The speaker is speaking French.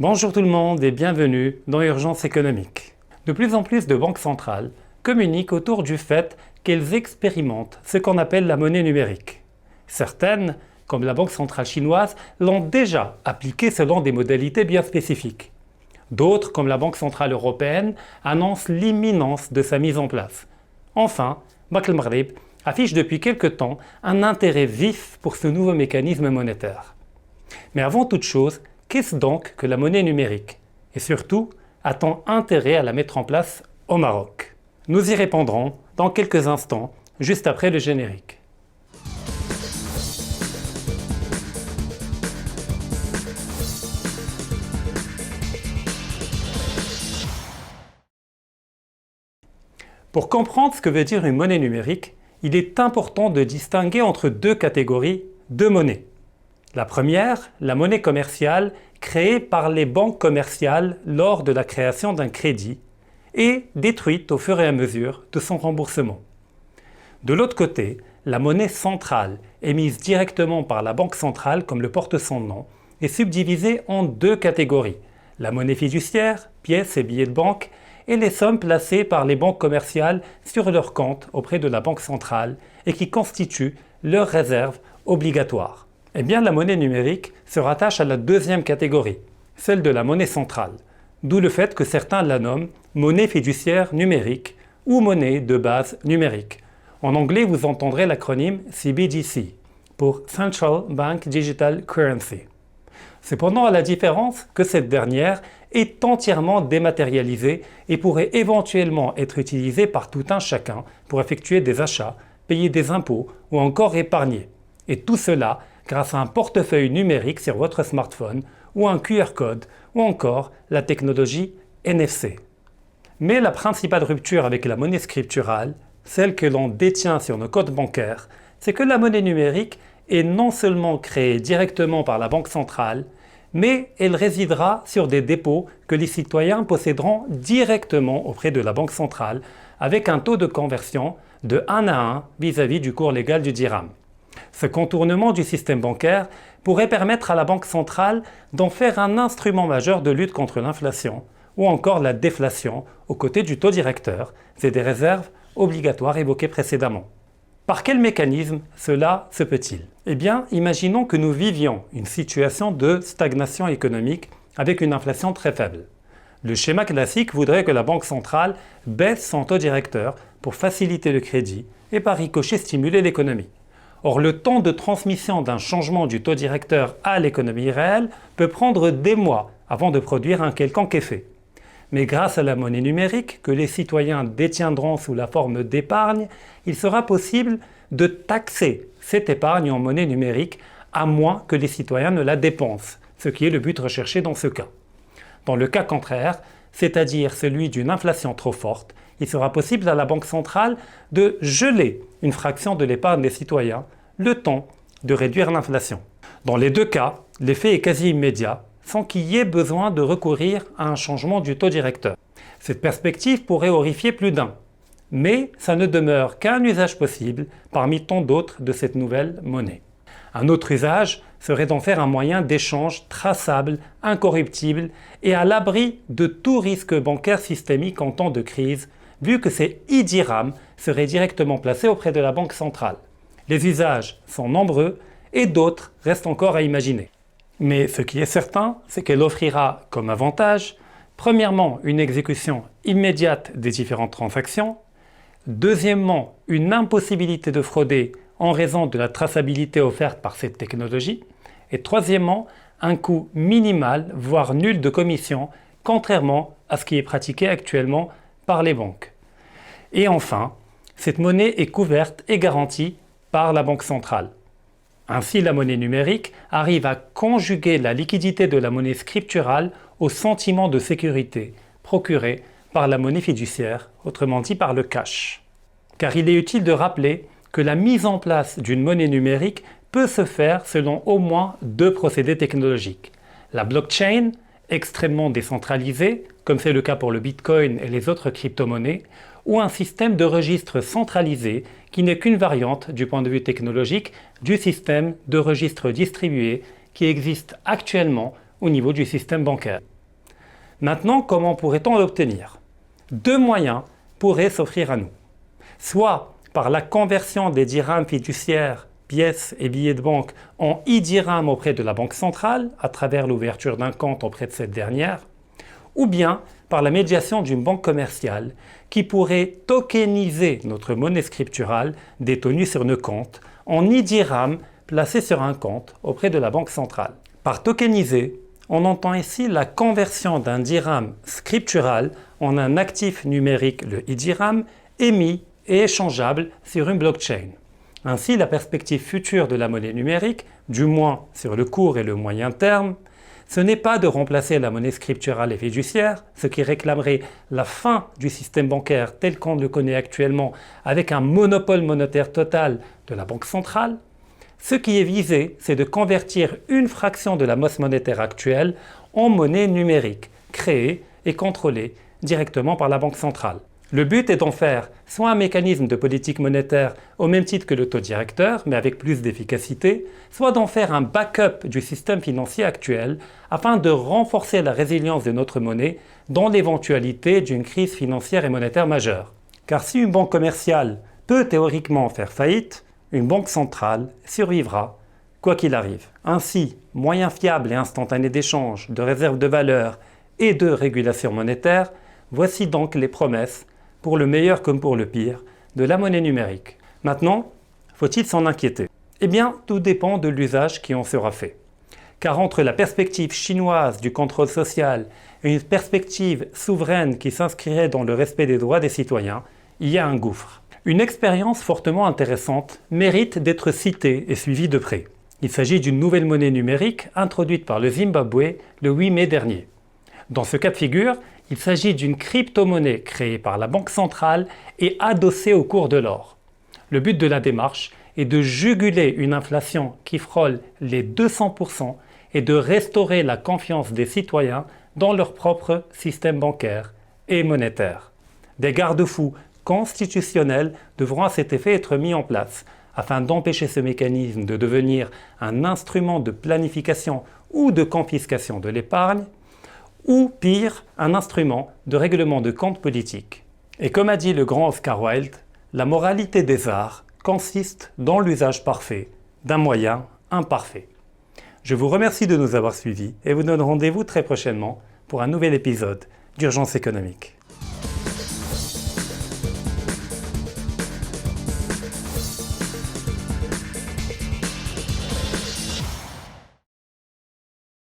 Bonjour tout le monde et bienvenue dans Urgence économique. De plus en plus de banques centrales communiquent autour du fait qu'elles expérimentent ce qu'on appelle la monnaie numérique. Certaines, comme la Banque centrale chinoise, l'ont déjà appliquée selon des modalités bien spécifiques. D'autres, comme la Banque centrale européenne, annoncent l'imminence de sa mise en place. Enfin, Banque el Maghreb affiche depuis quelque temps un intérêt vif pour ce nouveau mécanisme monétaire. Mais avant toute chose, qu'est-ce donc que la monnaie numérique? Et surtout, a-t-on intérêt à la mettre en place au Maroc? Nous y répondrons dans quelques instants, juste après le générique. Pour comprendre ce que veut dire une monnaie numérique, il est important de distinguer entre deux catégories de monnaies. La première, la monnaie commerciale, créée par les banques commerciales lors de la création d'un crédit et détruite au fur et à mesure de son remboursement. De l'autre côté, la monnaie centrale, émise directement par la banque centrale comme le porte son nom, est subdivisée en deux catégories, la monnaie fiduciaire, pièces et billets de banque, et les sommes placées par les banques commerciales sur leur compte auprès de la banque centrale et qui constituent leurs réserves obligatoires. Eh bien, la monnaie numérique se rattache à la deuxième catégorie, celle de la monnaie centrale, d'où le fait que certains la nomment monnaie fiduciaire numérique ou monnaie de base numérique. En anglais, vous entendrez l'acronyme CBDC pour Central Bank Digital Currency. Cependant, à la différence que cette dernière est entièrement dématérialisée et pourrait éventuellement être utilisée par tout un chacun pour effectuer des achats, payer des impôts ou encore épargner. Et tout cela grâce à un portefeuille numérique sur votre smartphone ou un QR code ou encore la technologie NFC. Mais la principale rupture avec la monnaie scripturale, celle que l'on détient sur nos comptes bancaires, c'est que la monnaie numérique est non seulement créée directement par la banque centrale, mais elle résidera sur des dépôts que les citoyens posséderont directement auprès de la banque centrale avec un taux de conversion de 1 à 1 vis-à-vis du cours légal du dirham. Ce contournement du système bancaire pourrait permettre à la Banque centrale d'en faire un instrument majeur de lutte contre l'inflation ou encore la déflation aux côtés du taux directeur et des réserves obligatoires évoquées précédemment. Par quel mécanisme cela se peut-il? Eh bien, imaginons que nous vivions une situation de stagnation économique avec une inflation très faible. Le schéma classique voudrait que la Banque centrale baisse son taux directeur pour faciliter le crédit et par ricochet stimuler l'économie. Or, le temps de transmission d'un changement du taux directeur à l'économie réelle peut prendre des mois avant de produire un quelconque effet. Mais grâce à la monnaie numérique que les citoyens détiendront sous la forme d'épargne, il sera possible de taxer cette épargne en monnaie numérique à moins que les citoyens ne la dépensent, ce qui est le but recherché dans ce cas. Dans le cas contraire, c'est-à-dire celui d'une inflation trop forte, il sera possible à la Banque centrale de geler une fraction de l'épargne des citoyens, le temps de réduire l'inflation. Dans les deux cas, l'effet est quasi immédiat, sans qu'il y ait besoin de recourir à un changement du taux directeur. Cette perspective pourrait horrifier plus d'un, mais ça ne demeure qu'un usage possible parmi tant d'autres de cette nouvelle monnaie. Un autre usage serait d'en faire un moyen d'échange traçable, incorruptible et à l'abri de tout risque bancaire systémique en temps de crise, vu que ces e-dirhams seraient directement placés auprès de la Banque centrale. Les usages sont nombreux et d'autres restent encore à imaginer. Mais ce qui est certain, c'est qu'elle offrira comme avantage, premièrement, une exécution immédiate des différentes transactions, deuxièmement, une impossibilité de frauder en raison de la traçabilité offerte par cette technologie, et troisièmement, un coût minimal, voire nul de commission, contrairement à ce qui est pratiqué actuellement par les banques. Et enfin, cette monnaie est couverte et garantie par la Banque centrale. Ainsi, la monnaie numérique arrive à conjuguer la liquidité de la monnaie scripturale au sentiment de sécurité procuré par la monnaie fiduciaire, autrement dit par le cash. Car il est utile de rappeler que la mise en place d'une monnaie numérique peut se faire selon au moins deux procédés technologiques. La blockchain, extrêmement décentralisée, comme c'est le cas pour le Bitcoin et les autres crypto-monnaies, ou un système de registre centralisé qui n'est qu'une variante du point de vue technologique du système de registre distribué qui existe actuellement au niveau du système bancaire. Maintenant, comment pourrait-on l'obtenir? Deux moyens pourraient s'offrir à nous. Soit par la conversion des dirhams fiduciaires, pièces et billets de banque en e-dirhams auprès de la Banque centrale à travers l'ouverture d'un compte auprès de cette dernière, ou bien par la médiation d'une banque commerciale qui pourrait tokeniser notre monnaie scripturale détenue sur nos comptes en e-dirhams placés sur un compte auprès de la Banque centrale. Par tokeniser, on entend ici la conversion d'un dirham scriptural en un actif numérique, le e-dirham, émis et échangeable sur une blockchain. Ainsi, la perspective future de la monnaie numérique, du moins sur le court et le moyen terme, ce n'est pas de remplacer la monnaie scripturale et fiduciaire, ce qui réclamerait la fin du système bancaire tel qu'on le connaît actuellement avec un monopole monétaire total de la Banque centrale. Ce qui est visé, c'est de convertir une fraction de la masse monétaire actuelle en monnaie numérique, créée et contrôlée directement par la Banque centrale. Le but est d'en faire soit un mécanisme de politique monétaire au même titre que le taux directeur, mais avec plus d'efficacité, soit d'en faire un backup du système financier actuel afin de renforcer la résilience de notre monnaie dans l'éventualité d'une crise financière et monétaire majeure. Car si une banque commerciale peut théoriquement faire faillite, une banque centrale survivra quoi qu'il arrive. Ainsi, moyen fiable et instantané d'échange, de réserve de valeur et de régulation monétaire, voici donc les promesses, pour le meilleur comme pour le pire, de la monnaie numérique. Maintenant, faut-il s'en inquiéter? Eh bien, tout dépend de l'usage qui en sera fait. Car entre la perspective chinoise du contrôle social et une perspective souveraine qui s'inscrirait dans le respect des droits des citoyens, il y a un gouffre. Une expérience fortement intéressante mérite d'être citée et suivie de près. Il s'agit d'une nouvelle monnaie numérique introduite par le Zimbabwe le 8 mai dernier. Dans ce cas de figure, il s'agit d'une crypto-monnaie créée par la Banque centrale et adossée au cours de l'or. Le but de la démarche est de juguler une inflation qui frôle les 200% et de restaurer la confiance des citoyens dans leur propre système bancaire et monétaire. Des garde-fous constitutionnels devront à cet effet être mis en place afin d'empêcher ce mécanisme de devenir un instrument de planification ou de confiscation de l'épargne, ou pire, un instrument de règlement de comptes politiques. Et comme a dit le grand Oscar Wilde, la moralité des arts consiste dans l'usage parfait d'un moyen imparfait. Je vous remercie de nous avoir suivis et vous donne rendez-vous très prochainement pour un nouvel épisode d'Urgence économique.